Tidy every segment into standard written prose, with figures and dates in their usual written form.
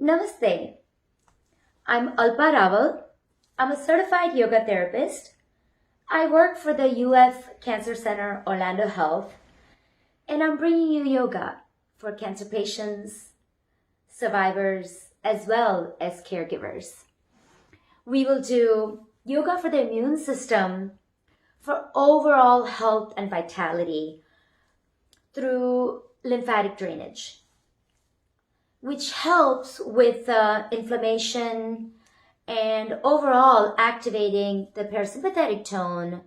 Namaste. I'm Alpa. I'm a certified yoga therapist. I work for the UF Cancer Center Orlando Health, and I'm bringing you yoga for cancer patients, survivors, as well as caregivers. We will do yoga for the immune system, for overall health and vitality through lymphatic drainage, which helps with inflammation and overall activating the parasympathetic tone,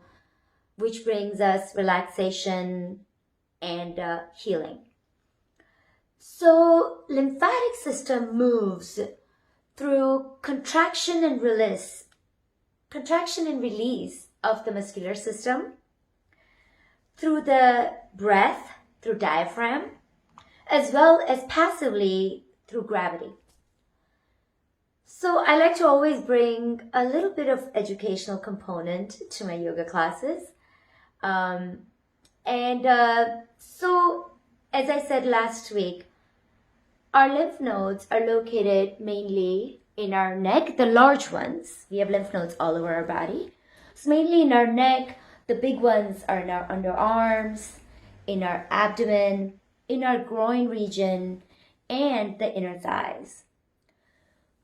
which brings us relaxation and healing. So lymphatic system moves through contraction and release of the muscular system, through the breath, through diaphragm, as well as passively through gravity. So I like to always bring a little bit of educational component to my yoga classes. So as I said last week, our lymph nodes are located mainly in our neck, the large ones. We have lymph nodes all over our body. So mainly in our neck, the big ones are in our underarms, in our abdomen, in our groin region, and the inner thighs.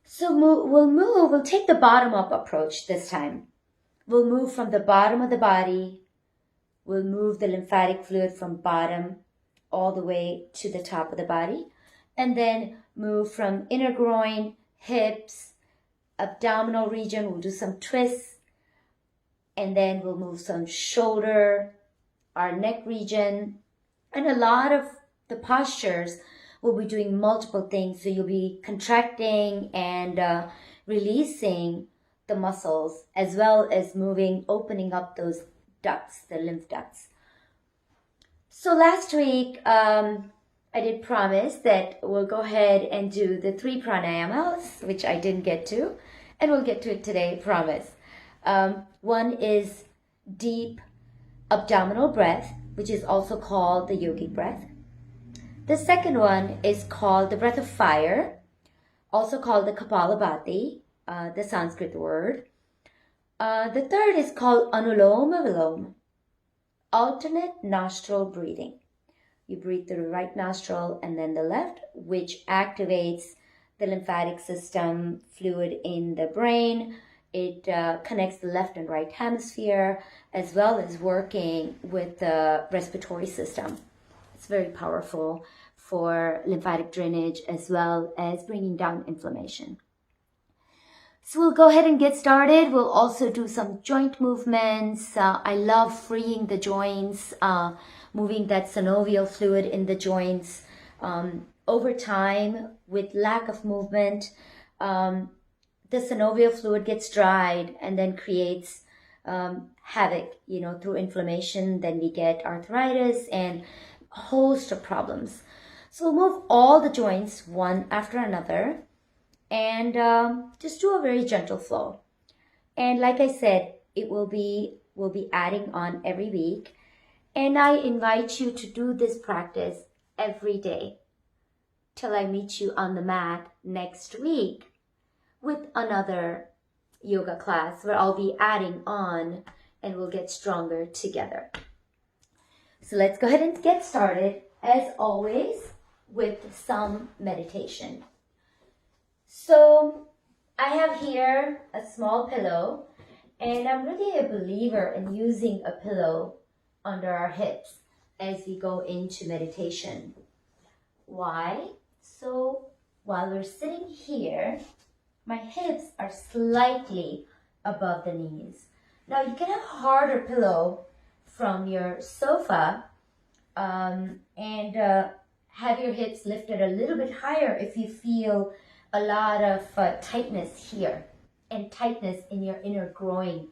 So we'll take the bottom-up approach this time. We'll move from the bottom of the body. We'll move the lymphatic fluid from bottom all the way to the top of the body. And then move from inner groin, hips, abdominal region. We'll do some twists. And then we'll move some shoulder, our neck region. And a lot of the postures, we'll be doing multiple things. So you'll be contracting and releasing the muscles, as well as moving, opening up those ducts, the lymph ducts. So last week, I did promise that we'll go ahead and do the 3 pranayamas, which I didn't get to, and we'll get to it today, promise. One is deep abdominal breath, which is also called the yogic breath. The second one is called the breath of fire, also called the Kapalabhati, the Sanskrit word. The third is called Anuloma Viloma, alternate nostril breathing. You breathe through the right nostril and then the left, which activates the lymphatic system fluid in the brain. It connects the left and right hemisphere, as well as working with the respiratory system. It's very powerful for lymphatic drainage, as well as bringing down inflammation. So we'll go ahead and get started. We'll also do some joint movements. I love freeing the joints, moving that synovial fluid in the joints. Over time, with lack of movement, the synovial fluid gets dried and then creates havoc, through inflammation. Then we get arthritis and a host of problems. So we'll move all the joints one after another and just do a very gentle flow. And like I said, we'll be adding on every week. And I invite you to do this practice every day till I meet you on the mat next week with another yoga class where I'll be adding on and we'll get stronger together. So let's go ahead and get started, as always, with some meditation. So I have here a small pillow, and I'm really a believer in using a pillow under our hips as we go into meditation. Why? So while we're sitting here, my hips are slightly above the knees. Now you can have a harder pillow from your sofa and have your hips lifted a little bit higher if you feel a lot of tightness here and tightness in your inner groin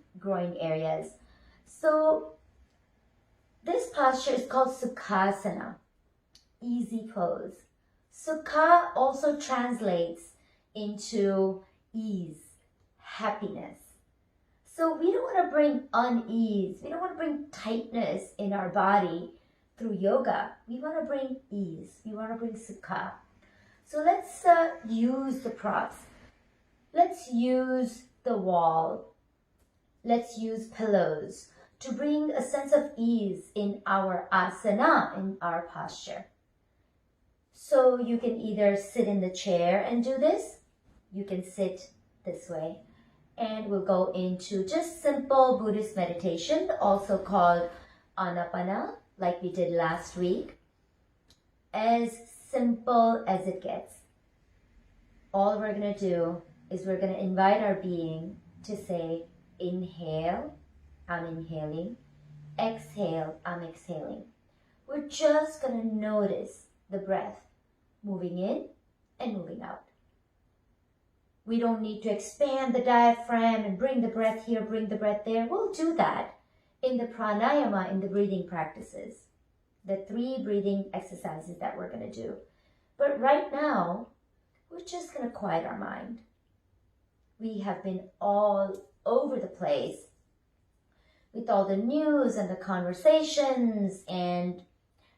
areas. So this posture is called Sukasana, easy pose. Sukha also translates into ease, happiness. So we don't want to bring unease, we don't want to bring tightness in our body through yoga. We want to bring ease, we want to bring Sukha. So let's use the props. Let's use the wall. Let's use pillows to bring a sense of ease in our asana, in our posture. So you can either sit in the chair and do this. You can sit this way. And we'll go into just simple Buddhist meditation, also called Anapana, like we did last week. As simple as it gets. All we're going to do is we're going to invite our being to say, inhale, I'm inhaling. Exhale, I'm exhaling. We're just going to notice the breath moving in and moving out. We don't need to expand the diaphragm and bring the breath here, bring the breath there. We'll do that in the pranayama, in the breathing practices. The 3 breathing exercises that we're going to do. But right now, we're just going to quiet our mind. We have been all over the place with all the news and the conversations and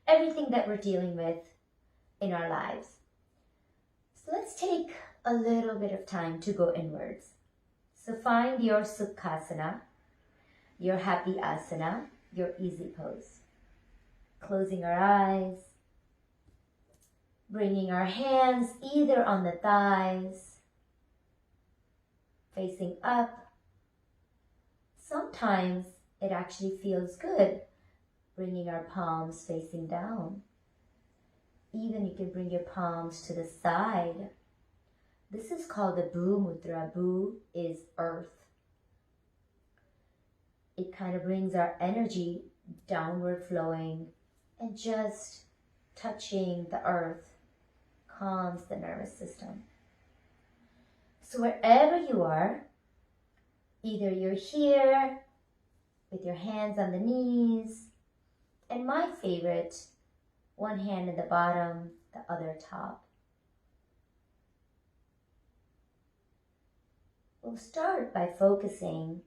everything that we're dealing with in our lives. So let's take a little bit of time to go inwards. So find your Sukasana, your happy asana, your easy pose. Closing our eyes, bringing our hands either on the thighs, facing up. Sometimes it actually feels good, bringing our palms facing down. Even you can bring your palms to the side. This is called the Bu Mudra. Bu is earth. It kind of brings our energy downward flowing and just touching the earth calms the nervous system. So wherever you are, either you're here with your hands on the knees, and my favorite, one hand at the bottom, the other top. We'll start by focusing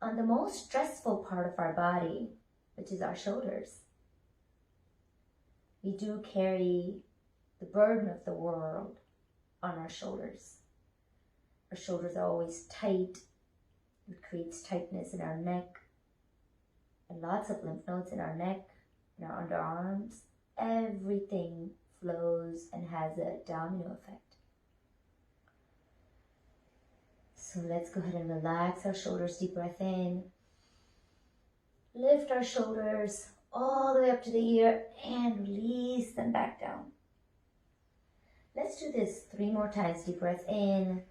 on the most stressful part of our body, which is our shoulders. We do carry the burden of the world on our shoulders. Our shoulders are always tight. It creates tightness in our neck and lots of lymph nodes in our neck, in our underarms. Everything flows and has a domino effect. So let's go ahead and relax our shoulders. Deep breath in. Lift our shoulders all the way up to the ear and release them back down. Let's do this 3 more times. Deep breath in.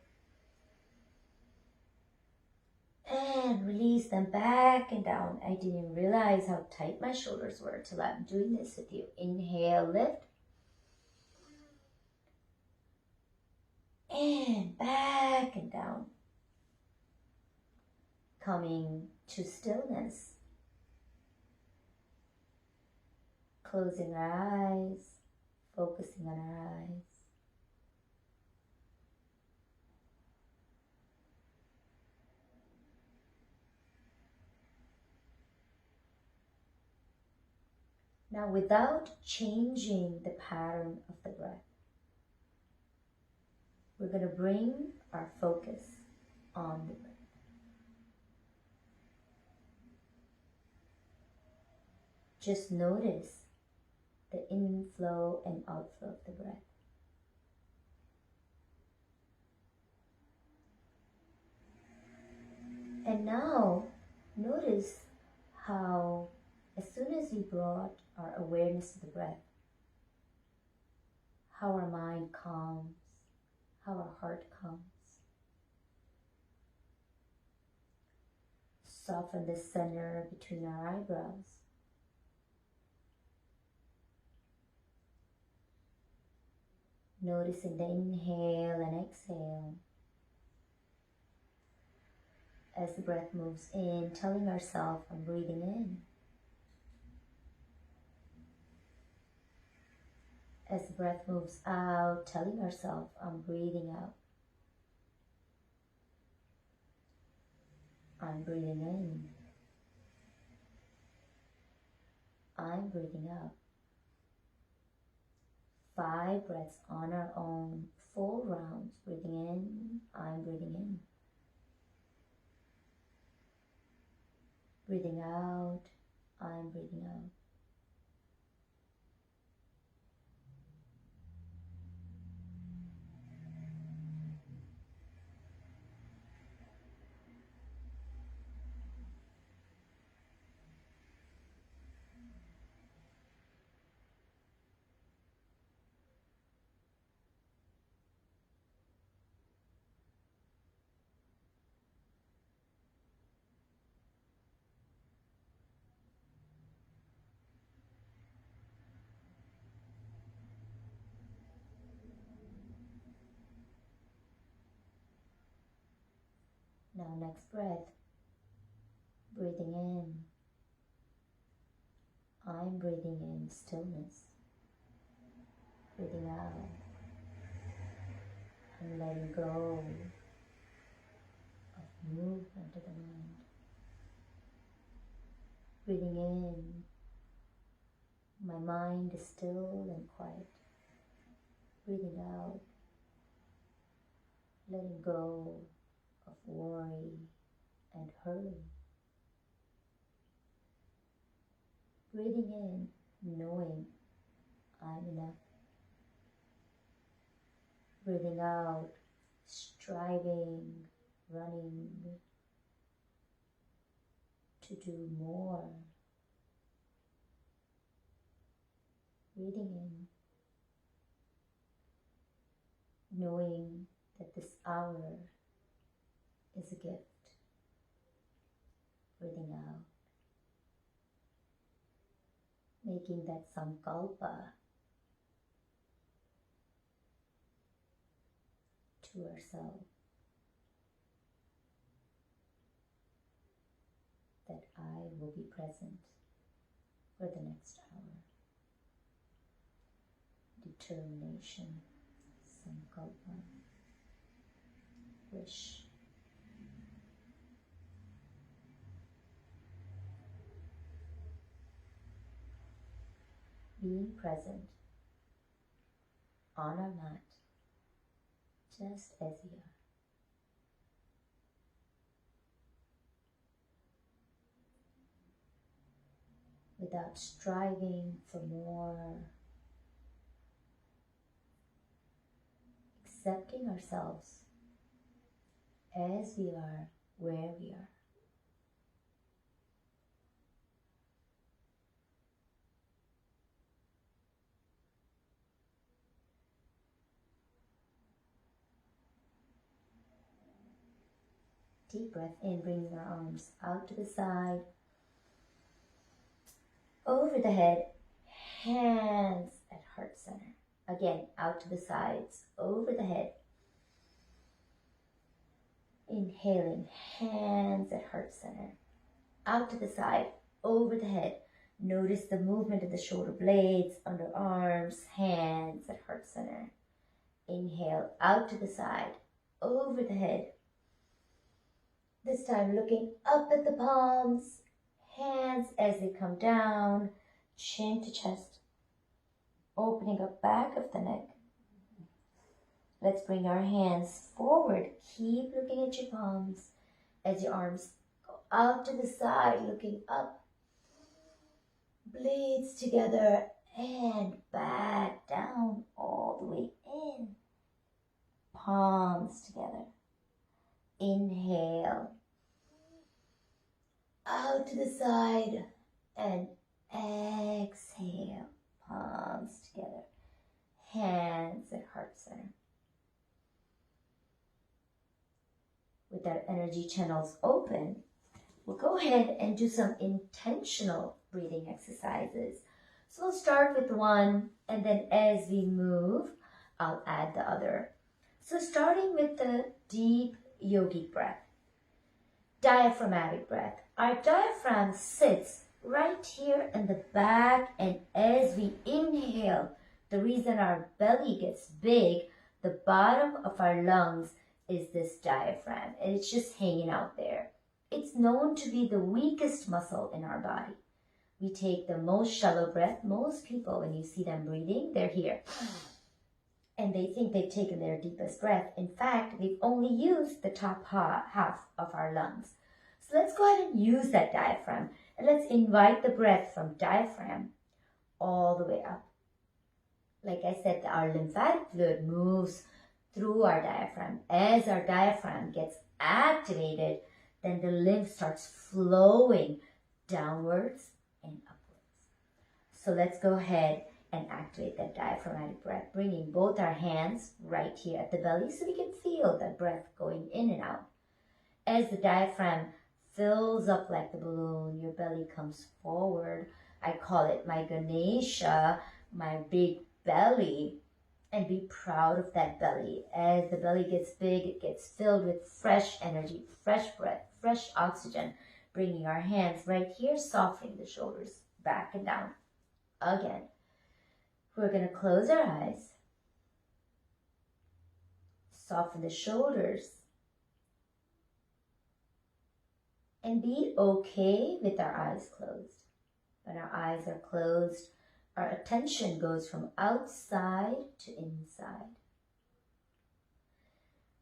And release them back and down. I didn't realize how tight my shoulders were till I'm doing this with you. Inhale, lift. And back and down. Coming to stillness. Closing our eyes, focusing on our eyes. Now, without changing the pattern of the breath, we're going to bring our focus on the breath. Just notice the inflow and outflow of the breath. And now, notice how as soon as we brought our awareness to the breath, how our mind calms, how our heart calms. Soften the center between our eyebrows. Noticing the inhale and exhale. As the breath moves in, telling ourselves, I'm breathing in. As the breath moves out, telling ourselves, I'm breathing out. I'm breathing in. I'm breathing out. 5 breaths on our own, full rounds. Breathing in, I'm breathing in. Breathing out, I'm breathing out. Now next breath, breathing in, I'm breathing in stillness. Breathing out, and letting go of movement of the mind. Breathing in, my mind is still and quiet. Breathing out, letting go of worry and hurry. Breathing in, knowing I'm enough. Breathing out, striving, running to do more. Breathing in, knowing that this hour is a gift. Breathing out, making that sankalpa to ourselves that I will be present for the next hour. Determination, sankalpa, wish. Being present on our mat, just as we are. Without striving for more, accepting ourselves as we are, where we are. Deep breath in, bringing our arms out to the side, over the head, hands at heart center. Again, out to the sides, over the head. Inhaling, hands at heart center. Out to the side, over the head. Notice the movement of the shoulder blades, underarms, hands at heart center. Inhale, out to the side, over the head. This time looking up at the palms, hands as they come down, chin to chest, opening up back of the neck. Let's bring our hands forward. Keep looking at your palms as your arms go out to the side, looking up. Blades together and back down all the way in. Palms together. Inhale, out to the side, and exhale, palms together, hands at heart center. With our energy channels open, we'll go ahead and do some intentional breathing exercises. So we'll start with one, and then as we move, I'll add the other. So starting with the deep yogic breath, diaphragmatic breath. Our diaphragm sits right here in the back, and as we inhale, the reason our belly gets big, the bottom of our lungs is this diaphragm, and it's just hanging out there. It's known to be the weakest muscle in our body, we take the most shallow breath. Most people, when you see them breathing, they're here. And they think they've taken their deepest breath. In fact, we've only used the top half of our lungs. So let's go ahead and use that diaphragm. And let's invite the breath from diaphragm all the way up. Like I said, our lymphatic fluid moves through our diaphragm. As our diaphragm gets activated, then the lymph starts flowing downwards and upwards. So let's go ahead and activate that diaphragmatic breath, bringing both our hands right here at the belly so we can feel that breath going in and out. As the diaphragm fills up like the balloon, your belly comes forward. I call it my Ganesha, my big belly, and be proud of that belly. As the belly gets big, it gets filled with fresh energy, fresh breath, fresh oxygen, bringing our hands right here, softening the shoulders back and down. Again, we're going to close our eyes, soften the shoulders, and be okay with our eyes closed. When our eyes are closed, our attention goes from outside to inside.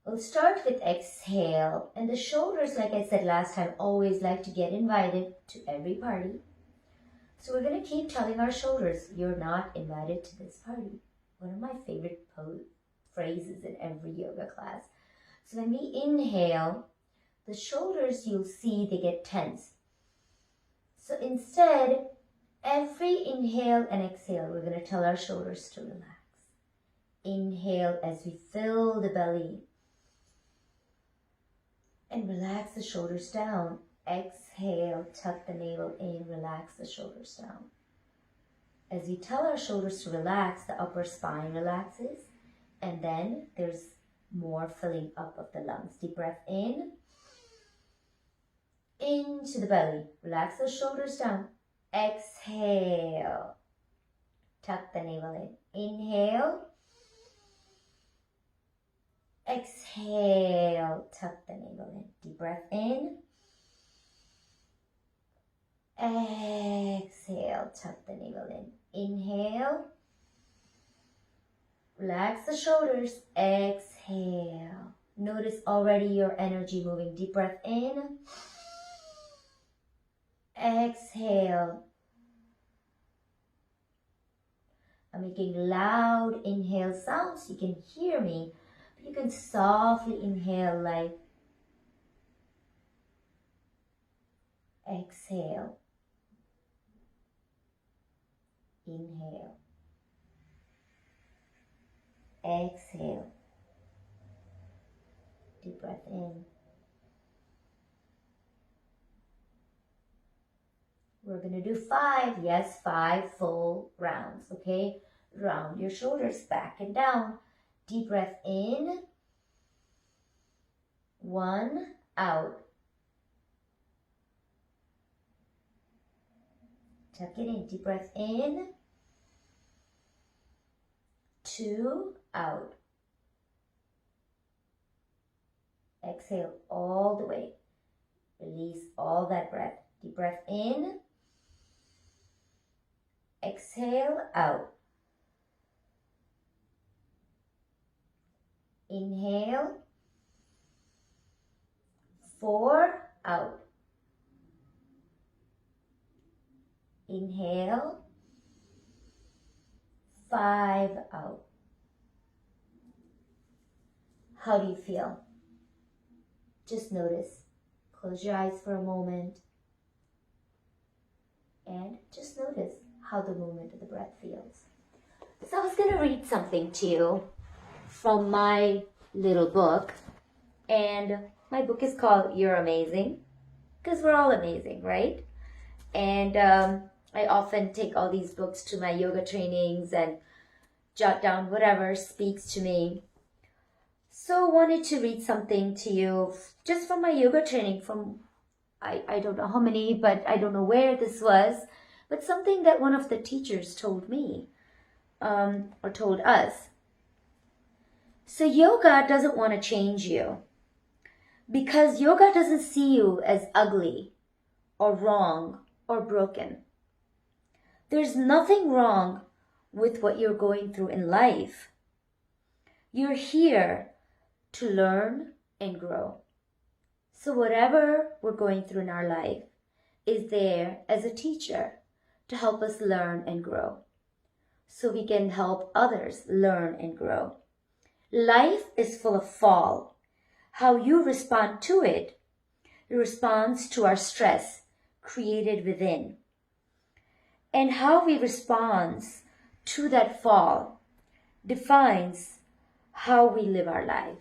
We'll start with exhale, and the shoulders, like I said last time, always like to get invited to every party. So we're going to keep telling our shoulders, you're not invited to this party. One of my favorite phrases in every yoga class. So when we inhale, the shoulders, you'll see they get tense. So instead, every inhale and exhale, we're going to tell our shoulders to relax. Inhale as we fill the belly. And relax the shoulders down. Exhale, tuck the navel in, relax the shoulders down. As we tell our shoulders to relax, the upper spine relaxes. And then there's more filling up of the lungs. Deep breath in. Into the belly. Relax the shoulders down. Exhale. Tuck the navel in. Inhale. Exhale. Tuck the navel in. Deep breath in. Exhale. Tuck the navel in. Inhale. Relax the shoulders. Exhale. Notice already your energy moving. Deep breath in. Exhale. I'm making loud inhale sounds. You can hear me. But you can softly inhale like exhale. Inhale. Exhale. Deep breath in. We're going to do 5, yes, 5 full rounds, okay? Round your shoulders back and down. Deep breath in. 1, out. Tuck it in. Deep breath in. 2, out. Exhale all the way. Release all that breath. Deep breath in. Exhale out. Inhale. 4, out. Inhale. 5, out. How do you feel? Just notice. Close your eyes for a moment. And just notice how the movement of the breath feels. So I was going to read something to you from my little book. And my book is called You're Amazing. Because we're all amazing, right? And I often take all these books to my yoga trainings and jot down whatever speaks to me. So I wanted to read something to you just from my yoga training from, I don't know how many, but I don't know where this was, but something that one of the teachers told me or told us. So yoga doesn't want to change you because yoga doesn't see you as ugly or wrong or broken. There's nothing wrong with what you're going through in life. You're here to learn and grow. So whatever we're going through in our life is there as a teacher to help us learn and grow, so we can help others learn and grow. Life is full of fall. How you respond to it responds to our stress created within. And how we respond to that fall defines how we live our life.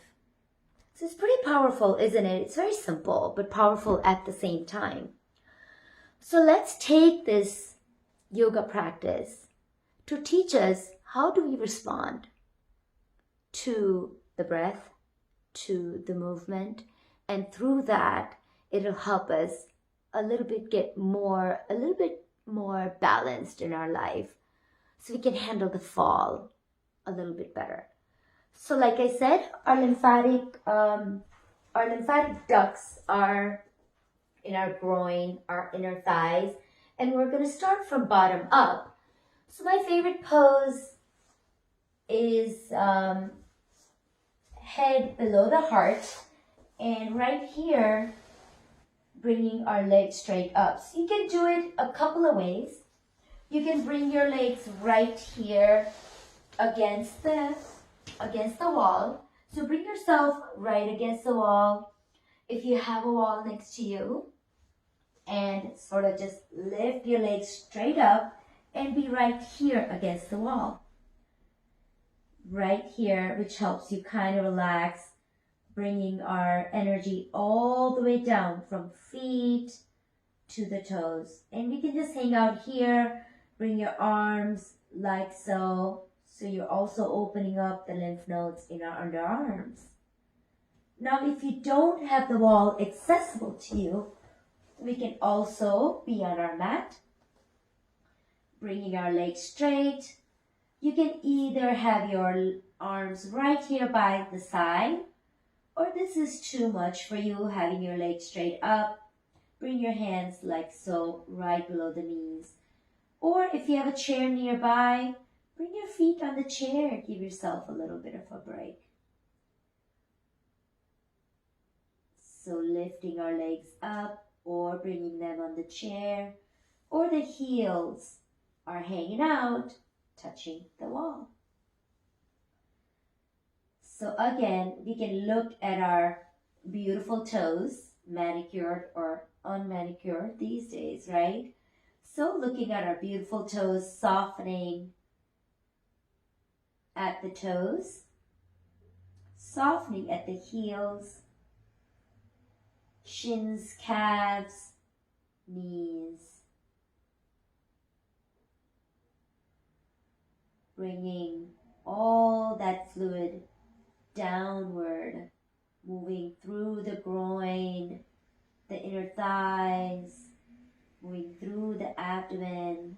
So it's pretty powerful, isn't it? It's very simple, but powerful at the same time. So let's take this yoga practice to teach us how do we respond to the breath, to the movement, and through that, it'll help us a little bit more balanced in our life, so we can handle the fall a little bit better. So like I said, our lymphatic ducts are in our groin, our inner thighs, and we're going to start from bottom up. So my favorite pose is head below the heart, and right here, bringing our legs straight up. So you can do it a couple of ways. You can bring your legs right here against the wall. So bring yourself right against the wall if you have a wall next to you, and sort of just lift your legs straight up and be right here against the wall. Right here, which helps you kind of relax, bringing our energy all the way down from feet to the toes. And we can just hang out here, bring your arms like so. So you're also opening up the lymph nodes in our underarms. Now, if you don't have the wall accessible to you, we can also be on our mat, bringing our legs straight. You can either have your arms right here by the side, or this is too much for you, having your legs straight up. Bring your hands like so, right below the knees. Or if you have a chair nearby, bring your feet on the chair. Give yourself a little bit of a break. So lifting our legs up or bringing them on the chair, or the heels are hanging out, touching the wall. So again, we can look at our beautiful toes, manicured or unmanicured these days, right? So looking at our beautiful toes, softening at the toes, softening at the heels, shins, calves, knees. Bringing all that fluid downward, moving through the groin, the inner thighs, moving through the abdomen,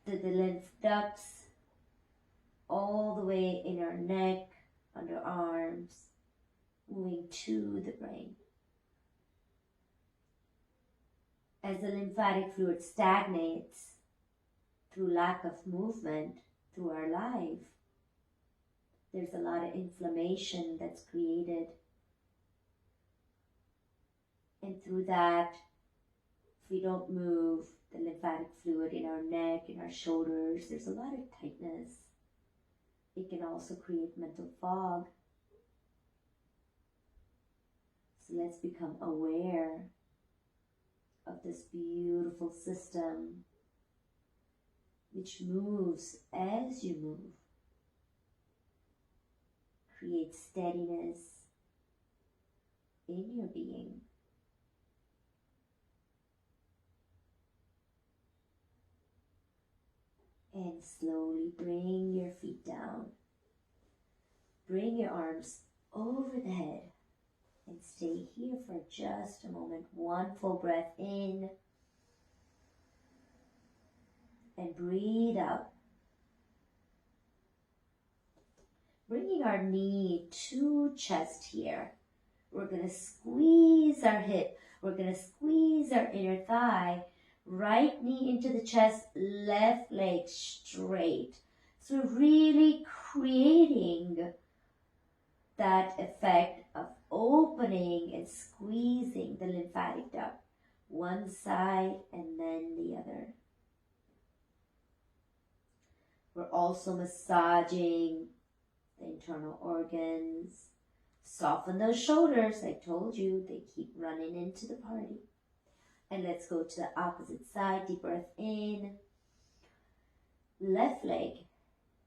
to the lymph ducts, all the way in our neck, underarms, moving to the brain. As the lymphatic fluid stagnates through lack of movement through our life, there's a lot of inflammation that's created. And through that, if we don't move the lymphatic fluid in our neck, in our shoulders, there's a lot of tightness. It can also create mental fog. So let's become aware of this beautiful system which moves as you move. Create steadiness in your being. And slowly bring your feet down. Bring your arms over the head and stay here for just a moment. One full breath in and breathe out. Bringing our knee to chest here. We're going to squeeze our hip. We're going to squeeze our inner thigh. Right knee into the chest, left leg straight. So really creating that effect of opening and squeezing the lymphatic duct, one side and then the other. We're also massaging the internal organs. Soften those shoulders. I told you they keep running into the party. And let's go to the opposite side. Deep breath in. Left leg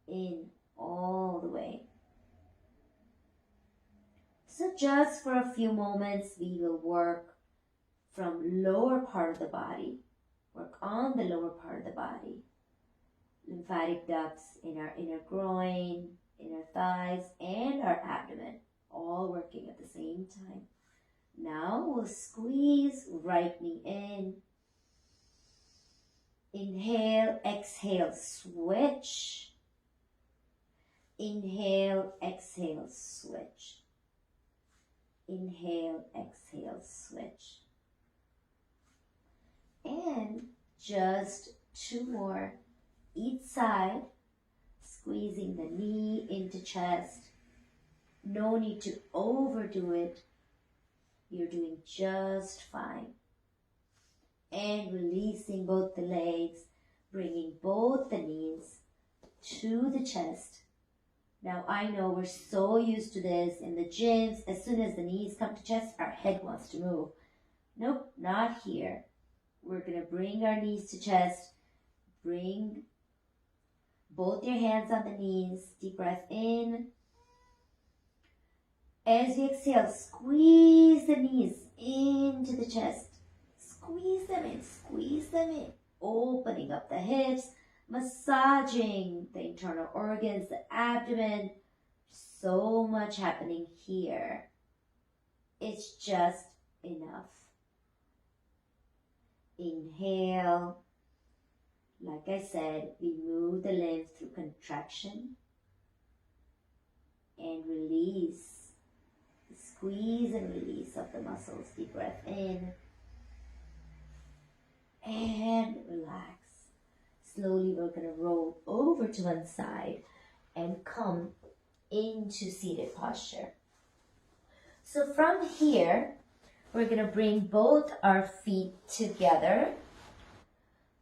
in all the way. So just for a few moments, we will work from lower part of the body. Work on the lower part of the body. Lymphatic ducts in our inner groin, inner thighs, and our abdomen, all working at the same time. Now we'll squeeze right knee in. Inhale, exhale, switch. Inhale, exhale, switch. Inhale, exhale, switch. And just two more each side, squeezing the knee into chest. No need to overdo it. You're doing just fine. And releasing both the legs, bringing both the knees to the chest. Now I know we're so used to this in the gyms. As soon as the knees come to chest, our head wants to move. Nope, not here. We're going to bring our knees to chest. Bring both your hands on the knees. Deep breath in. As you exhale, squeeze the knees into the chest. Squeeze them in, opening up the hips, massaging the internal organs, the abdomen. So much happening here. It's just enough. Inhale. Like I said, we move the lymph through contraction and release. Squeeze and release of the muscles. Deep breath in. And relax. Slowly we're going to roll over to one side and come into seated posture. So from here, we're going to bring both our feet together.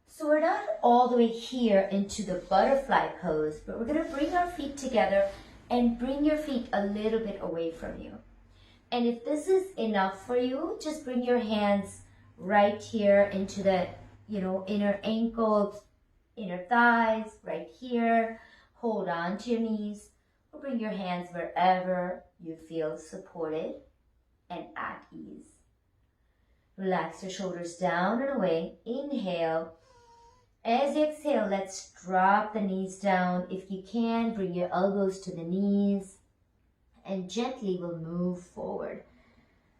So we're not all the way here into the butterfly pose, but we're going to bring our feet together and bring your feet a little bit away from you. And if this is enough for you, just bring your hands right here into the, inner ankles, inner thighs, right here. Hold on to your knees, or bring your hands wherever you feel supported and at ease. Relax your shoulders down and away. Inhale. As you exhale, let's drop the knees down. If you can, bring your elbows to the knees and gently we'll move forward.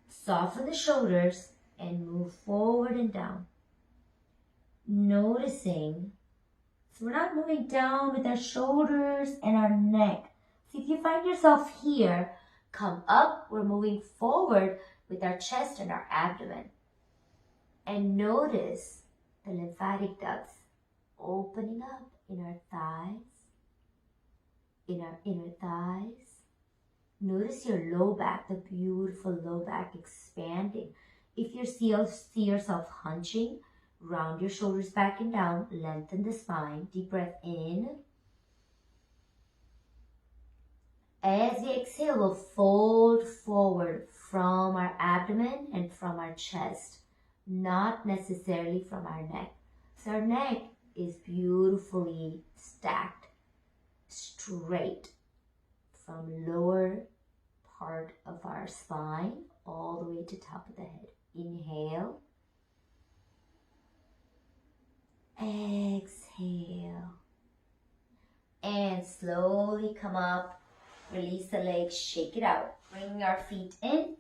Soften the shoulders and move forward and down. Noticing, so we're not moving down with our shoulders and our neck. So if you find yourself here, come up. We're moving forward with our chest and our abdomen. And notice the lymphatic ducts opening up in our thighs, in our inner thighs. Notice your low back, the beautiful low back expanding. If you see yourself hunching, round your shoulders back and down, lengthen the spine. Deep breath in. As you exhale, we'll fold forward from our abdomen and from our chest, not necessarily from our neck. So our neck is beautifully stacked, straight from lower part of our spine all the way to top of the head. Inhale. Exhale. And slowly come up. Release the legs, shake it out. Bring our feet in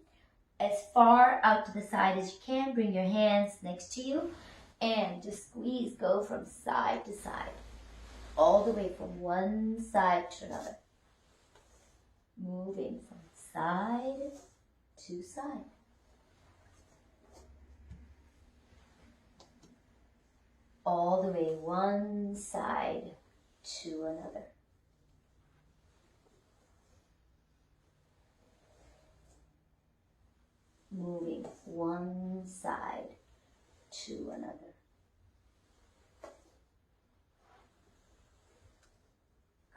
as far out to the side as you can. Bring your hands next to you and just squeeze. Go from side to side, all the way from one side to another. Moving from side to side. all the way one side to another. Moving one side to another.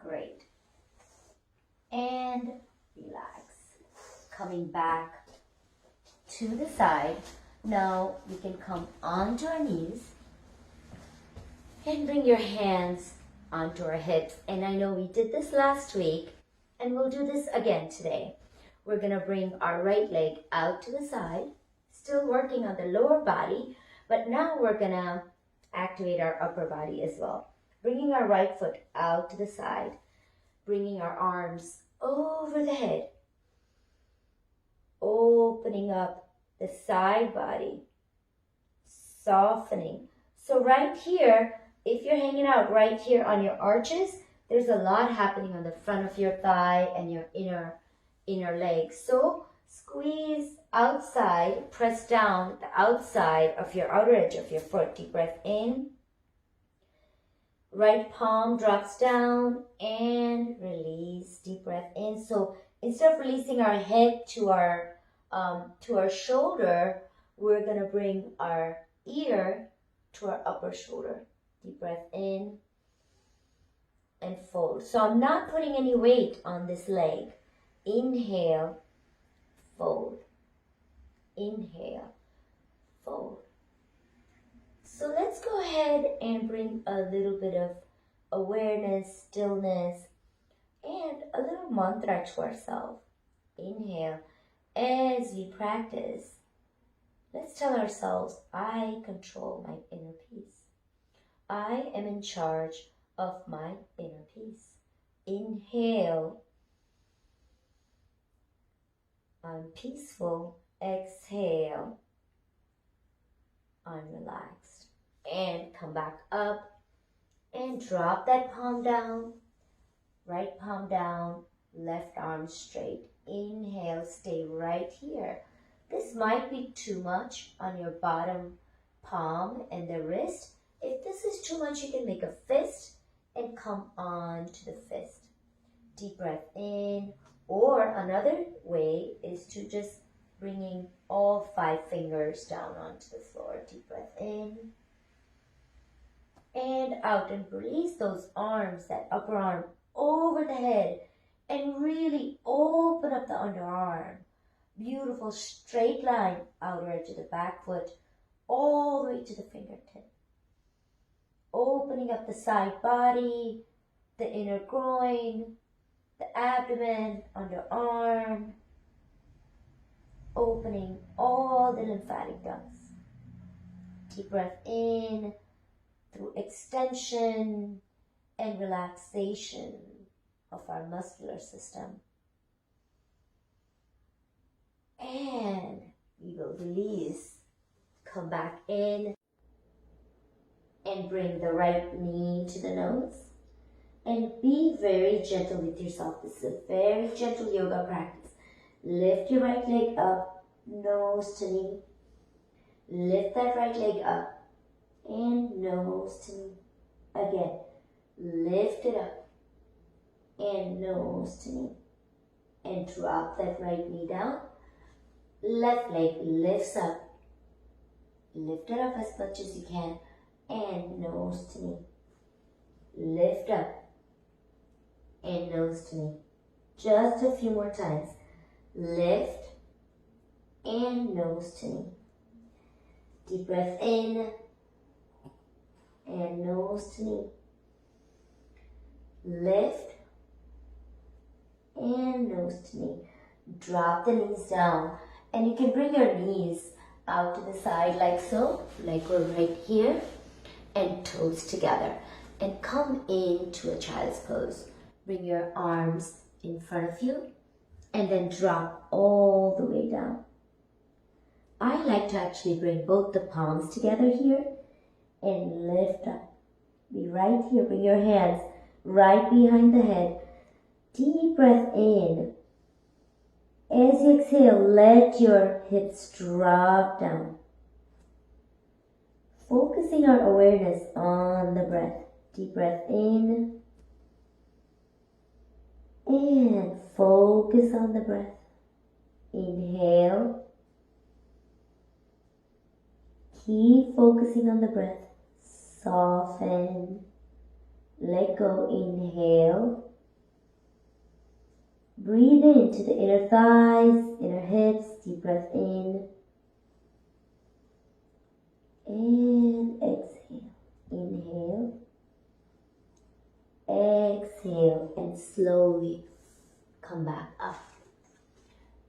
Great. And relax. Coming back to the side. Now we can come onto our knees and bring your hands onto our hips. And I know we did this last week and we'll do this again today. We're going to bring our right leg out to the side, still working on the lower body, but now we're going to activate our upper body as well. Bringing our right foot out to the side, bringing our arms over the head, opening up the side body, softening. So right here, if you're hanging out right here on your arches, there's a lot happening on the front of your thigh and your inner leg. So squeeze outside, press down the outside of your outer edge of your foot. Deep breath in. Right palm drops down and release. Deep breath in. So instead of releasing our head to our shoulder, we're going to bring our ear to our upper shoulder. Deep breath in and fold. So I'm not putting any weight on this leg. Inhale, fold. Inhale, fold. So let's go ahead and bring a little bit of awareness, stillness, and a little mantra to ourselves. Inhale. As we practice, let's tell ourselves, I control my inner peace. I am in charge of my inner peace. Inhale. I'm peaceful. Exhale. I'm relaxed. And come back up and drop that palm down. Right palm down, left arm straight. Inhale, stay right here. This might be too much on your bottom palm and the wrist. If this is too much, you can make a fist and come on to the fist. Deep breath in. Or another way is to just bringing all 5 fingers down onto the floor. Deep breath in and out, and release those arms, that upper arm over the head, and really open up the underarm. Beautiful straight line, outer edge of the back foot, all the way to the fingertip. Opening up the side body, the inner groin, the abdomen, underarm, opening all the lymphatic ducts. Deep breath in through extension and relaxation of our muscular system. And we will release. Come back in and bring the right knee to the nose. And be very gentle with yourself. This is a very gentle yoga practice. Lift your right leg up, nose to knee. Lift that right leg up and nose to knee. Again, lift it up and nose to knee. And drop that right knee down. Left leg lifts up. Lift it up as much as you can and nose to knee. Lift up and nose to knee. Just a few more times. Lift and nose to knee. Deep breath in and nose to knee. Lift and nose to knee. Drop the knees down, and you can bring your knees out to the side like so, like we're right here, and toes together, and come into a child's pose. Bring your arms in front of you and then drop all the way down. I like to actually bring both the palms together here and lift up. Be right here. Bring your hands right behind the head. Deep breath in. As you exhale, let your hips drop down. focusing our awareness on the breath. Deep breath in and focus on the breath. Inhale. Keep focusing on the breath. Soften. Let go. Inhale. Breathe into the inner thighs, inner hips. Deep breath in. And exhale. Inhale. Exhale. And slowly come back up.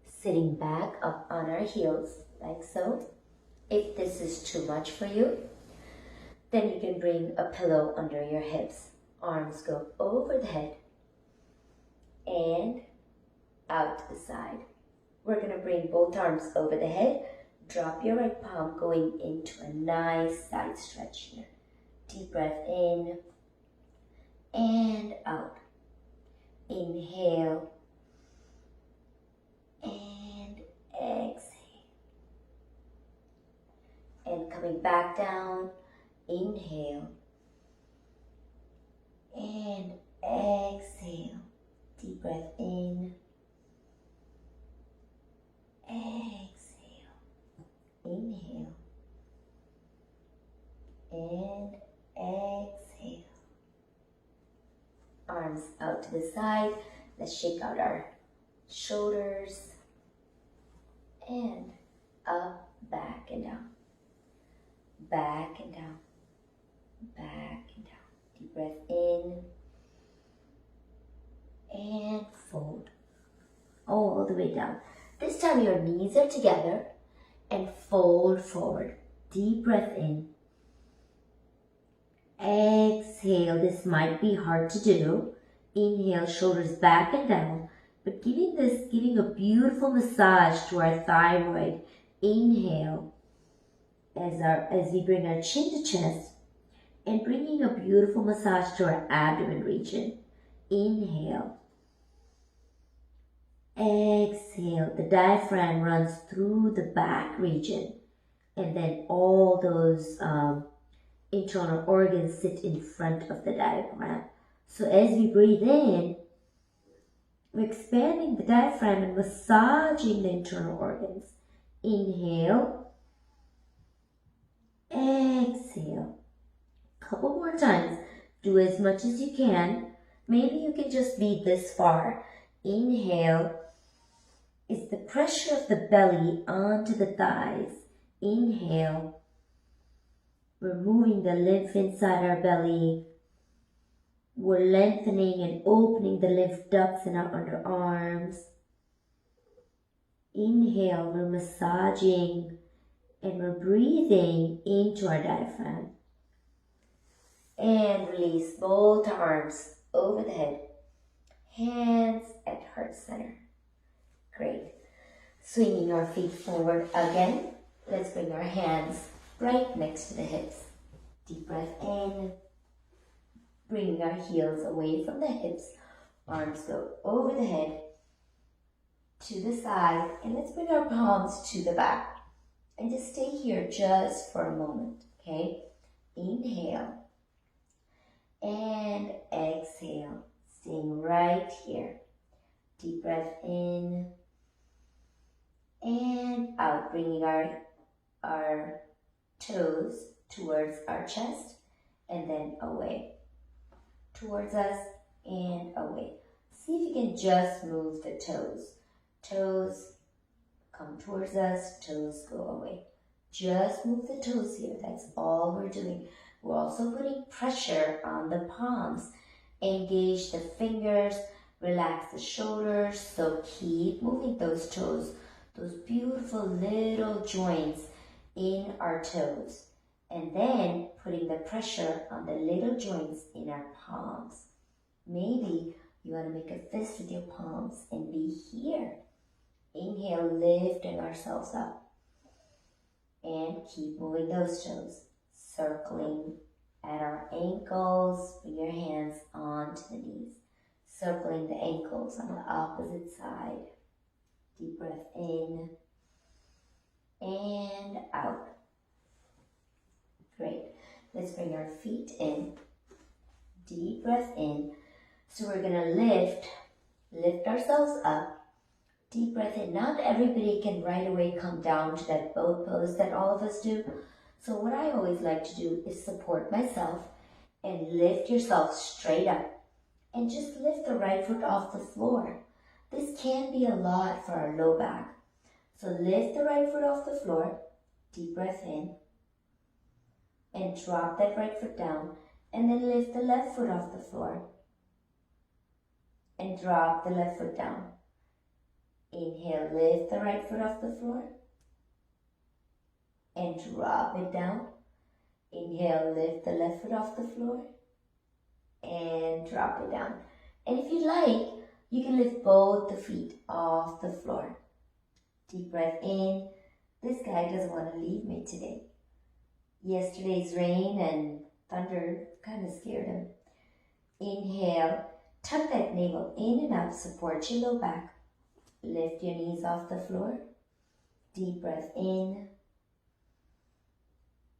Sitting back up on our heels, like so. If this is too much for you, then you can bring a pillow under your hips. Arms go over the head and out to the side. We're going to bring both arms over the head. Drop your right palm going into a nice side stretch here. Deep breath in and out. Inhale and exhale. And coming back down, inhale and exhale. Deep breath in, exhale, inhale and exhale. Arms out to the side. Let's shake out our shoulders and up, back and down. Back and down, back and down. Deep breath in and fold all the way down. This time your knees are together and fold forward. Deep breath in. Exhale. This might be hard to do. Inhale, shoulders back and down, but giving a beautiful massage to our thyroid. Inhale. As we bring our chin to chest and bringing a beautiful massage to our abdomen region. Inhale. Exhale. The diaphragm runs through the back region, and then all those internal organs sit in front of the diaphragm. So as we breathe in, we're expanding the diaphragm and massaging the internal organs. Inhale. Exhale. Couple more times. Do as much as you can. Maybe you can just be this far. Inhale is the pressure of the belly onto the thighs. Inhale. We're moving the lymph inside our belly. We're lengthening and opening the lymph ducts in our underarms. Inhale, we're massaging and we're breathing into our diaphragm. And release both arms over the head. Hands at heart center. Great. Swinging our feet forward again. Let's bring our hands right next to the hips. Deep breath in. Bringing our heels away from the hips. Arms go over the head to the side. And let's bring our palms to the back. And just stay here just for a moment, okay? Inhale and exhale, staying right here. Deep breath in and out, bringing our toes towards our chest and then away. Towards us and away. See if you can just move the toes. Toes come towards us, toes go away. Just move the toes here. That's all we're doing. We're also putting pressure on the palms. Engage the fingers, relax the shoulders. So keep moving those toes, those beautiful little joints in our toes. And then putting the pressure on the little joints in our palms. Maybe you want to make a fist with your palms and be here. Inhale, lifting ourselves up. And keep moving those toes. Circling at our ankles. Bring your hands onto the knees. Circling the ankles on the opposite side. Deep breath in and out. Great. Let's bring our feet in. Deep breath in. So we're going to lift ourselves up. Deep breath in. Not everybody can right away come down to that boat pose that all of us do. So what I always like to do is support myself and lift yourself straight up. And just lift the right foot off the floor. This can be a lot for our low back. So lift the right foot off the floor. Deep breath in. And drop that right foot down. And then lift the left foot off the floor. And drop the left foot down. Inhale, lift the right foot off the floor. And drop it down. Inhale, lift the left foot off the floor. And drop it down. And if you like, you can lift both the feet off the floor. Deep breath in. This guy doesn't want to leave me today. Yesterday's rain and thunder kind of scared him. Inhale, tuck that navel in and up, support your low back. Lift your knees off the floor. Deep breath in.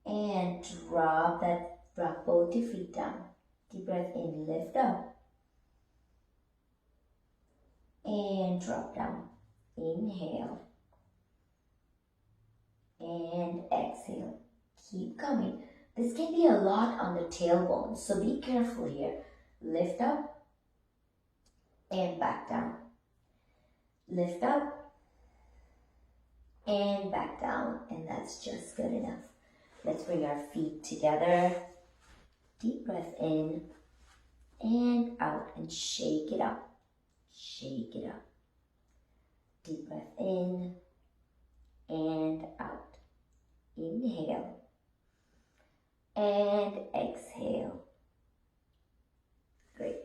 And drop both your feet down. Deep breath in, lift up. And drop down. Inhale. And exhale. Keep coming. This can be a lot on the tailbone, so be careful here. Lift up and back down. Lift up and back down, and that's just good enough. Let's bring our feet together. Deep breath in and out and shake it up. Shake it up. Deep breath in and out. Inhale and exhale. Great.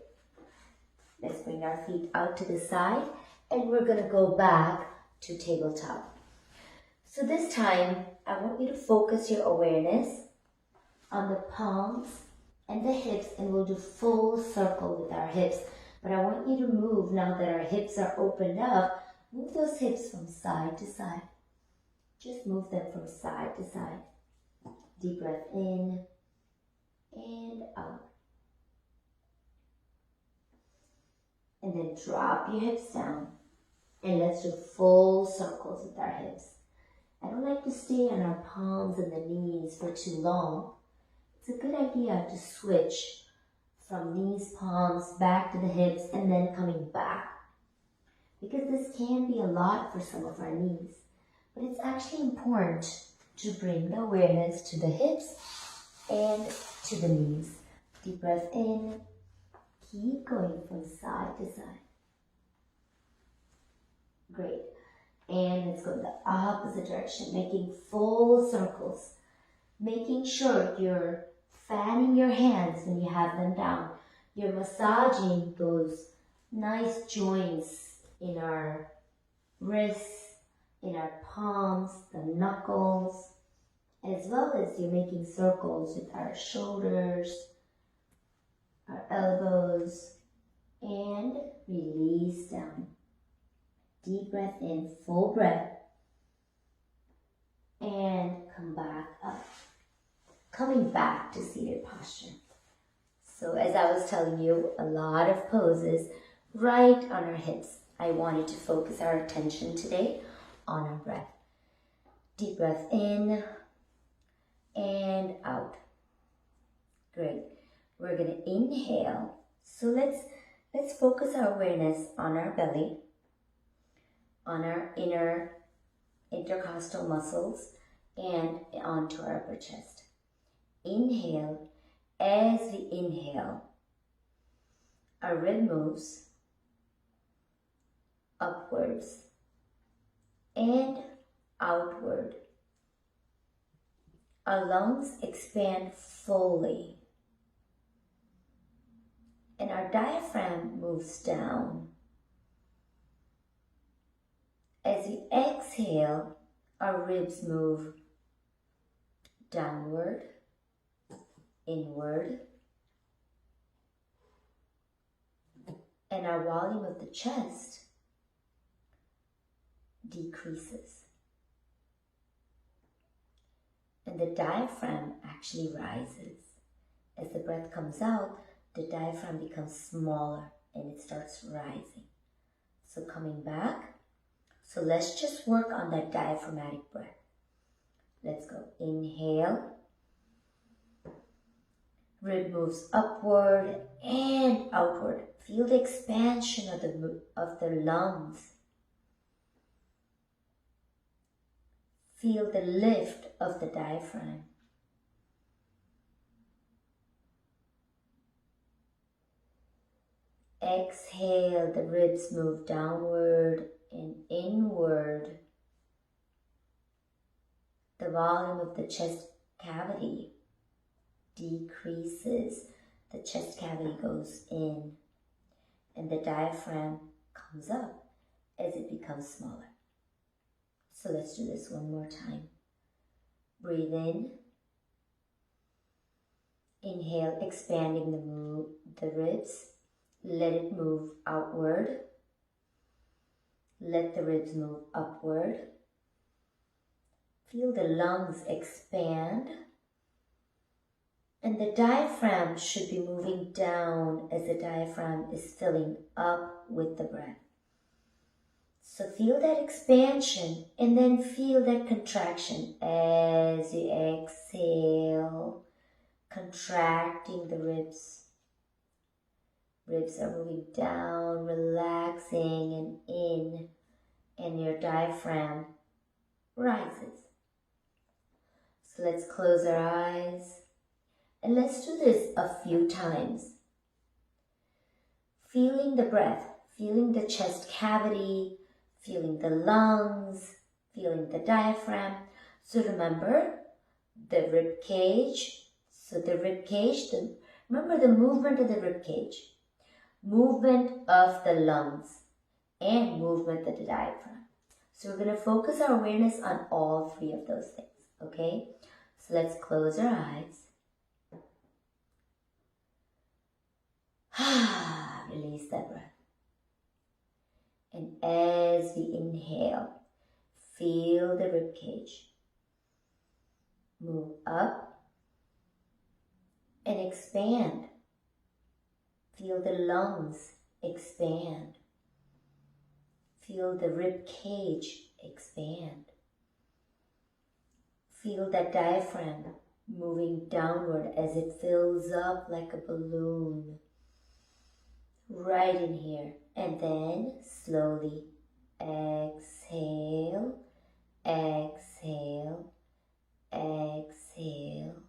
Let's bring our feet out to the side and we're going to go back to tabletop. So this time, I want you to focus your awareness on the palms and the hips, and we'll do full circle with our hips. But I want you to move, now that our hips are opened up, move those hips from side to side. Just move them from side to side. Deep breath in and out. And then drop your hips down. And let's do full circles with our hips. I don't like to stay on our palms and the knees for too long. It's a good idea to switch from knees, palms, back to the hips, and then coming back. Because this can be a lot for some of our knees. But it's actually important to bring the awareness to the hips and to the knees. Deep breath in. Keep going from side to side. Great. And let's go in the opposite direction, making full circles. Making sure you're fanning your hands when you have them down. You're massaging those nice joints in our wrists, in our palms, the knuckles, as well as you're making circles with our shoulders, our elbows, and release down. Deep breath in, full breath, and come back up. Coming back to seated posture. So as I was telling you, a lot of poses right on our hips. I wanted to focus our attention today on our breath. Deep breath in and out. Great. We're going to inhale. So let's focus our awareness on our belly, on our inner intercostal muscles, and onto our upper chest. Inhale. As we inhale, our rib moves upwards and outward. Our lungs expand fully, and our diaphragm moves down. As we exhale, our ribs move downward, inward, and our volume of the chest decreases. and the diaphragm actually rises. As the breath comes out, the diaphragm becomes smaller and it starts rising. So coming back, so let's just work on that diaphragmatic breath. Let's go. Inhale. Rib moves upward and outward. Feel the expansion of the lungs. Feel the lift of the diaphragm. Exhale, the ribs move downward and inward. The volume of the chest cavity decreases. The chest cavity goes in and the diaphragm comes up as it becomes smaller. So let's do this one more time. Breathe in. Inhale, expanding the ribs. Let it move outward. Let the ribs move upward. Feel the lungs expand. And the diaphragm should be moving down as the diaphragm is filling up with the breath. So feel that expansion and then feel that contraction as you exhale, contracting the ribs. Ribs are moving down, relaxing and in, and your diaphragm rises. So let's close our eyes and let's do this a few times. Feeling the breath, feeling the chest cavity, feeling the lungs, feeling the diaphragm. So remember the rib cage. So the rib cage, remember the movement of the rib cage, movement of the lungs, and movement of the diaphragm. So we're going to focus our awareness on all three of those things, okay? So let's close our eyes. Release that breath. And as we inhale, feel the rib cage move up and expand. Feel the lungs expand. Feel the rib cage expand. Feel that diaphragm moving downward as it fills up like a balloon. Right in here. And then slowly exhale, exhale, exhale.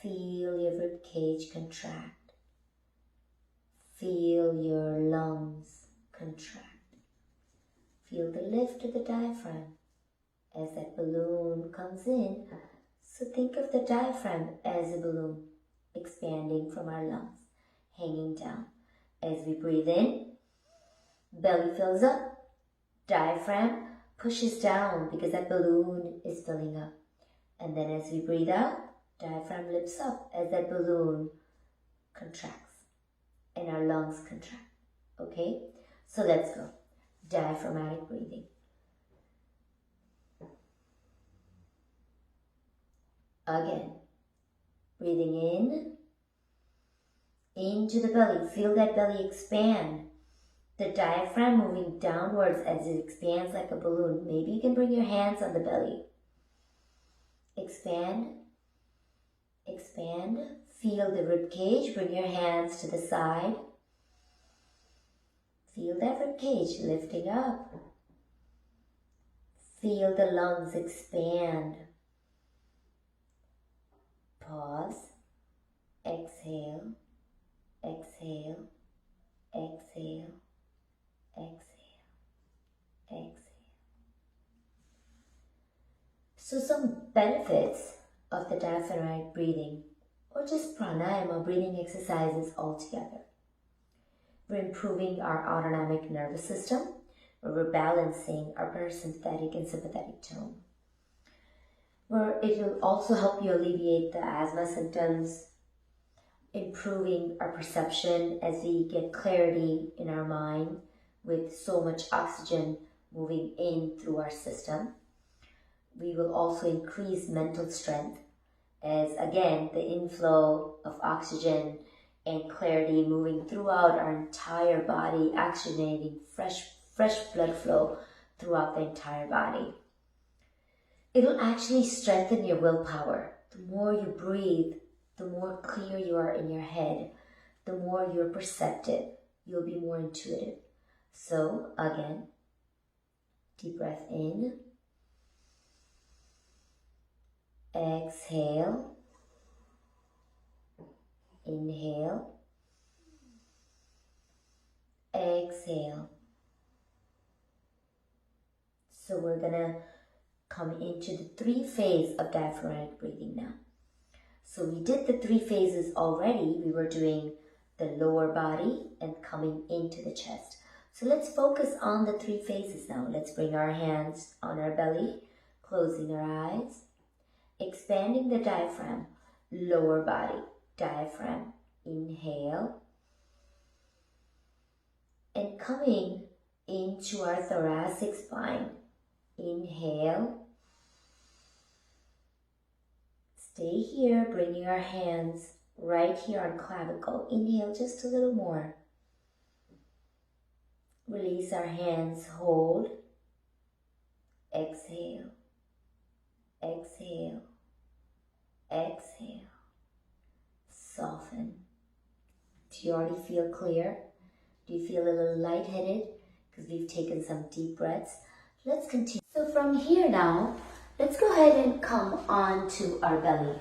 Feel your rib cage contract. Feel your lungs contract. Feel the lift of the diaphragm as that balloon comes in. So think of the diaphragm as a balloon expanding from our lungs, hanging down. As we breathe in, belly fills up, diaphragm pushes down because that balloon is filling up. And then as we breathe out, diaphragm lifts up as that balloon contracts and our lungs contract. Okay? So let's go. Diaphragmatic breathing. Again, breathing in, into the belly. Feel that belly expand. The diaphragm moving downwards as it expands like a balloon. Maybe you can bring your hands on the belly. Expand, expand. Feel the rib cage. Bring your hands to the side. Feel that rib cage lifting up. Feel the lungs expand. Pause. Exhale. Exhale. Exhale. Exhale. Exhale. So some benefits of the diaphragmatic breathing, or just pranayama breathing exercises altogether. We're improving our autonomic nervous system, where we're balancing our parasympathetic and sympathetic tone. Where it will also help you alleviate the asthma symptoms, improving our perception as we get clarity in our mind with so much oxygen moving in through our system. We will also increase mental strength as, again, the inflow of oxygen and clarity moving throughout our entire body, oxygenating fresh blood flow throughout the entire body. It'll actually strengthen your willpower. The more you breathe, the more clear you are in your head, the more you're perceptive, you'll be more intuitive. So again, deep breath in, exhale, inhale, exhale. So we're gonna come into the 3 phase of diaphragmatic breathing now. So we did the 3 phases already. We were doing the lower body and coming into the chest. So let's focus on the 3 phases now. Let's bring our hands on our belly, closing our eyes, expanding the diaphragm, lower body, diaphragm, inhale, and coming into our thoracic spine, inhale. Stay here, bringing our hands right here on clavicle. Inhale just a little more. Release our hands, hold. Exhale, exhale, exhale. Soften. Do you already feel clear? Do you feel a little lightheaded? Because we've taken some deep breaths. Let's continue. So from here now, let's go ahead and come on to our belly.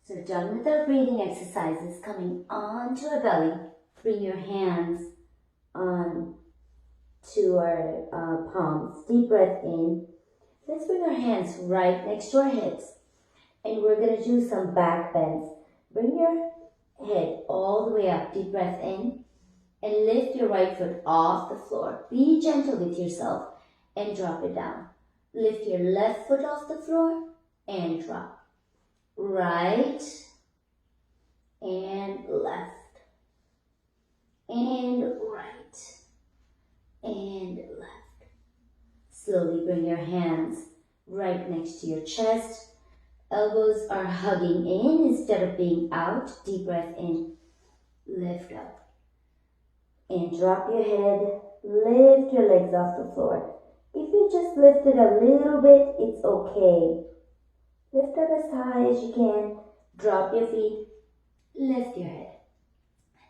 So done with our breathing exercises, coming on to our belly. Bring your hands on to our palms. Deep breath in. Let's bring our hands right next to our hips. And we're going to do some back bends. Bring your head all the way up. Deep breath in. And lift your right foot off the floor. Be gentle with yourself and drop it down. Lift your left foot off the floor and drop. Right and left and right and left. Slowly bring your hands right next to your chest. Elbows are hugging in instead of being out. Deep breath in. Lift up. And drop your head, lift your legs off the floor. If you just lift it a little bit, it's okay. Lift up as high as you can, drop your feet, lift your head.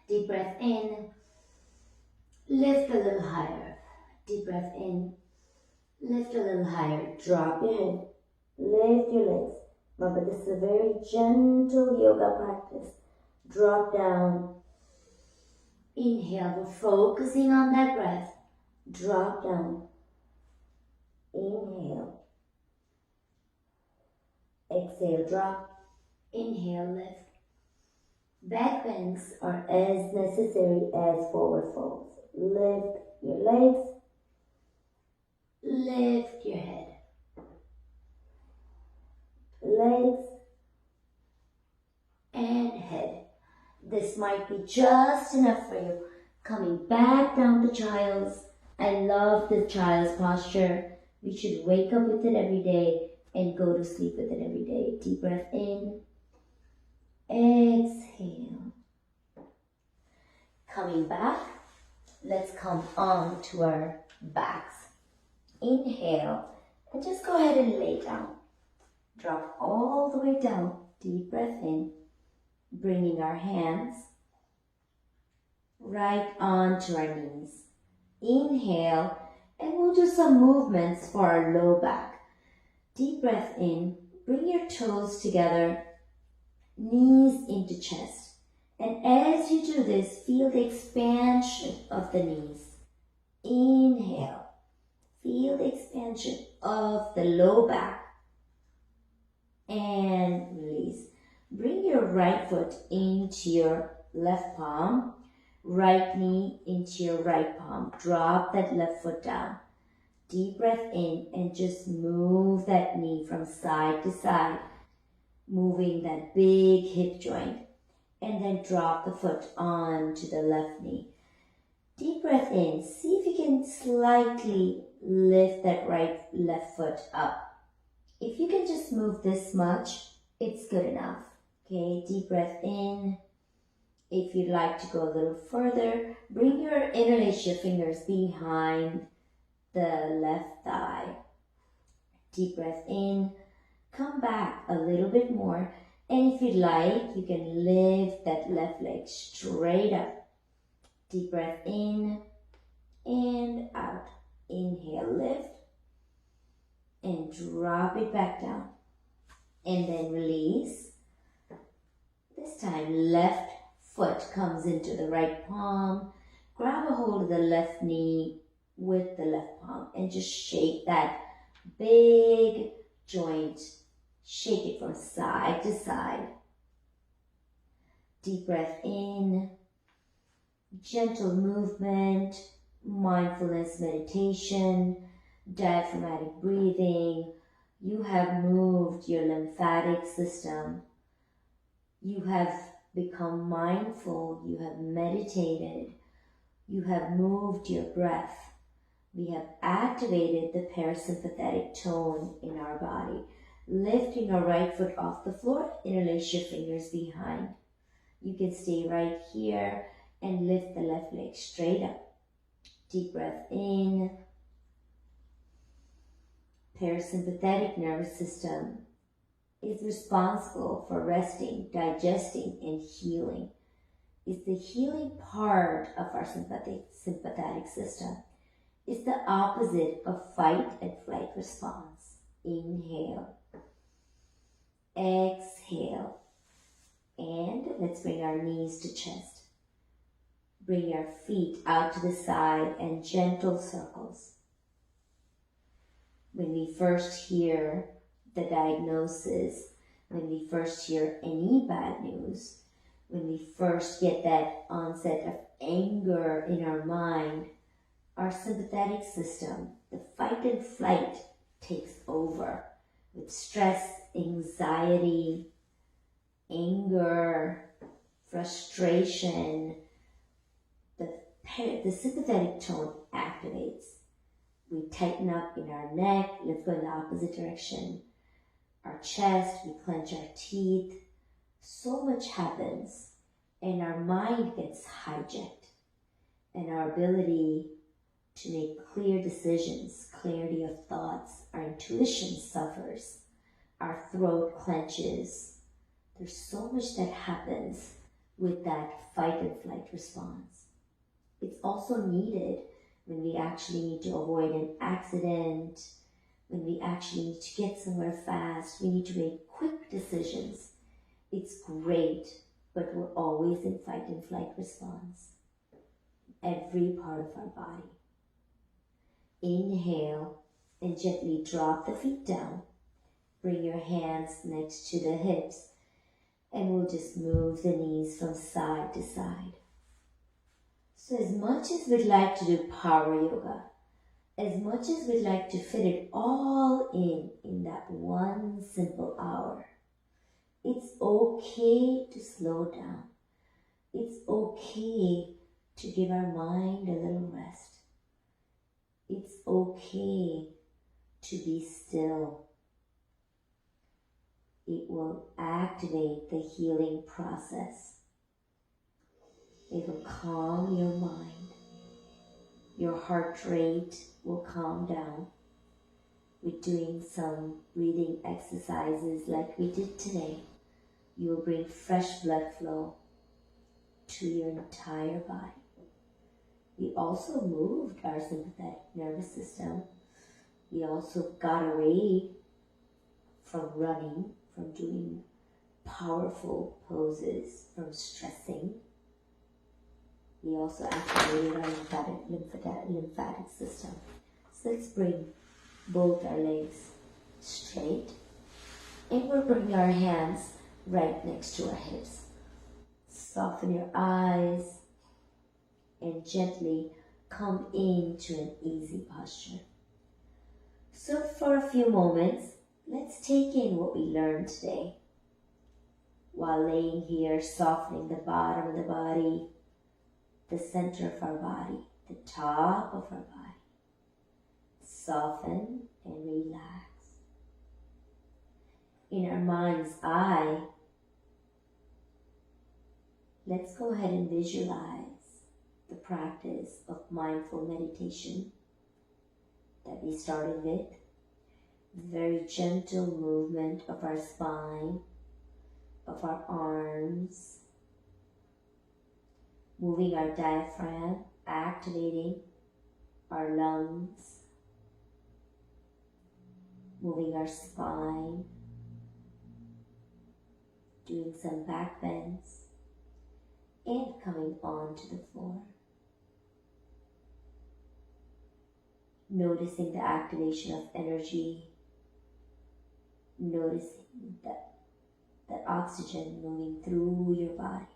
Deep breath in, lift a little higher. Deep breath in, lift a little higher. Drop your head, lift your legs. Remember, this is a very gentle yoga practice. Drop down. Inhale, we're focusing on that breath. Drop down. Inhale. Exhale, drop. Inhale, lift. Back bends are as necessary as forward folds. Lift your legs. Lift your head. Legs and head. This might be just enough for you. Coming back down to child's. I love the child's posture. We should wake up with it every day and go to sleep with it every day. Deep breath in. Exhale. Coming back, let's come on to our backs. Inhale and just go ahead and lay down. Drop all the way down. Deep breath in. Bringing our hands right onto our knees. Inhale, and we'll do some movements for our low back. Deep breath in, bring your toes together, knees into chest. And as you do this, feel the expansion of the knees. Inhale, feel the expansion of the low back. And release. Bring your right foot into your left palm, right knee into your right palm. Drop that left foot down. Deep breath in and just move that knee from side to side, moving that big hip joint. And then drop the foot onto the left knee. Deep breath in. See if you can slightly lift that left foot up. If you can just move this much, it's good enough. Okay, deep breath in. If you'd like to go a little further, interlace your fingers behind the left thigh. Deep breath in. Come back a little bit more. And if you'd like, you can lift that left leg straight up. Deep breath in and out. Inhale, lift. And drop it back down. And then release. This time, left foot comes into the right palm. Grab a hold of the left knee with the left palm and just shake that big joint. Shake it from side to side. Deep breath in. Gentle movement. Mindfulness meditation. Diaphragmatic breathing. You have moved your lymphatic system. You have become mindful. You have meditated. You have moved your breath. We have activated the parasympathetic tone in our body. Lifting our right foot off the floor, interlace your fingers behind. You can stay right here and lift the left leg straight up. Deep breath in. Parasympathetic nervous system is responsible for resting, digesting, and healing. It's the healing part of our sympathetic system. It's the opposite of fight and flight response. Inhale. Exhale. And let's bring our knees to chest. Bring your feet out to the side and gentle circles. When we first hear the diagnosis, when we first hear any bad news, when we first get that onset of anger in our mind, our sympathetic system, the fight and flight, takes over with stress, anxiety, anger, frustration. The sympathetic tone activates. We tighten up in our neck, let's go in the opposite direction. Our chest, we clench our teeth. So much happens, and our mind gets hijacked, and our ability to make clear decisions, clarity of thoughts, our intuition suffers, our throat clenches. There's so much that happens with that fight and flight response. It's also needed when we actually need to avoid an accident, when we actually need to get somewhere fast, we need to make quick decisions. It's great, but we're always in fight and flight response. Every part of our body. Inhale and gently drop the feet down. Bring your hands next to the hips and we'll just move the knees from side to side. So as much as we'd like to do power yoga, as much as we'd like to fit it all in that one simple hour, it's okay to slow down. It's okay to give our mind a little rest. It's okay to be still. It will activate the healing process. It will calm your mind. Your heart rate will calm down with doing some breathing exercises like we did today. You will bring fresh blood flow to your entire body. We also moved our sympathetic nervous system. We also got away from running, from doing powerful poses, from stressing. We also activated our lymphatic system. So let's bring both our legs straight, and we'll bring our hands right next to our hips. Soften your eyes and gently come into an easy posture. So for a few moments, let's take in what we learned today. While laying here, softening the bottom of the body, the center of our body, the top of our body. soften and relax. In our mind's eye, let's go ahead and visualize the practice of mindful meditation that we started with. Very gentle movement of our spine, of our arms, moving our diaphragm, activating our lungs, moving our spine, doing some back bends, and coming onto the floor. Noticing the activation of energy, noticing that oxygen moving through your body.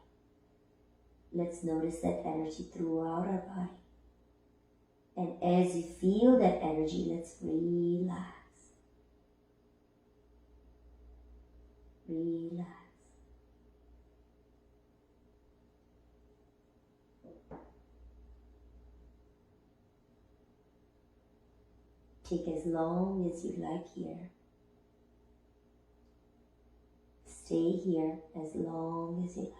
Let's notice that energy throughout our body. And as you feel that energy, let's relax. Relax. Take as long as you like here. Stay here as long as you like.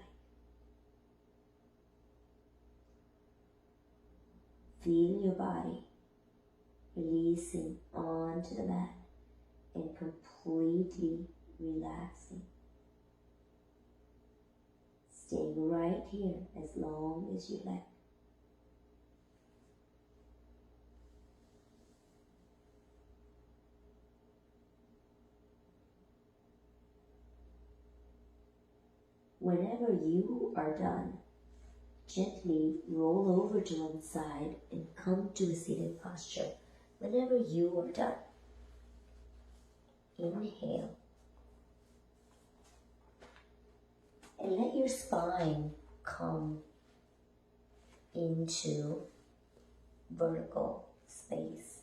Feel your body releasing onto the mat and completely relaxing. Staying right here as long as you like. Whenever you are done, gently roll over to one side and come to a seated posture. Whenever you are done, inhale. And let your spine come into vertical space.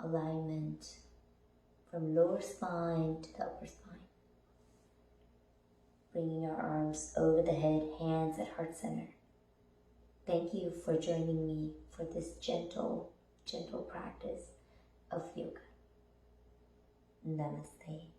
Alignment from lower spine to the upper spine. Bringing our arms over the head, hands at heart center. Thank you for joining me for this gentle practice of yoga. Namaste.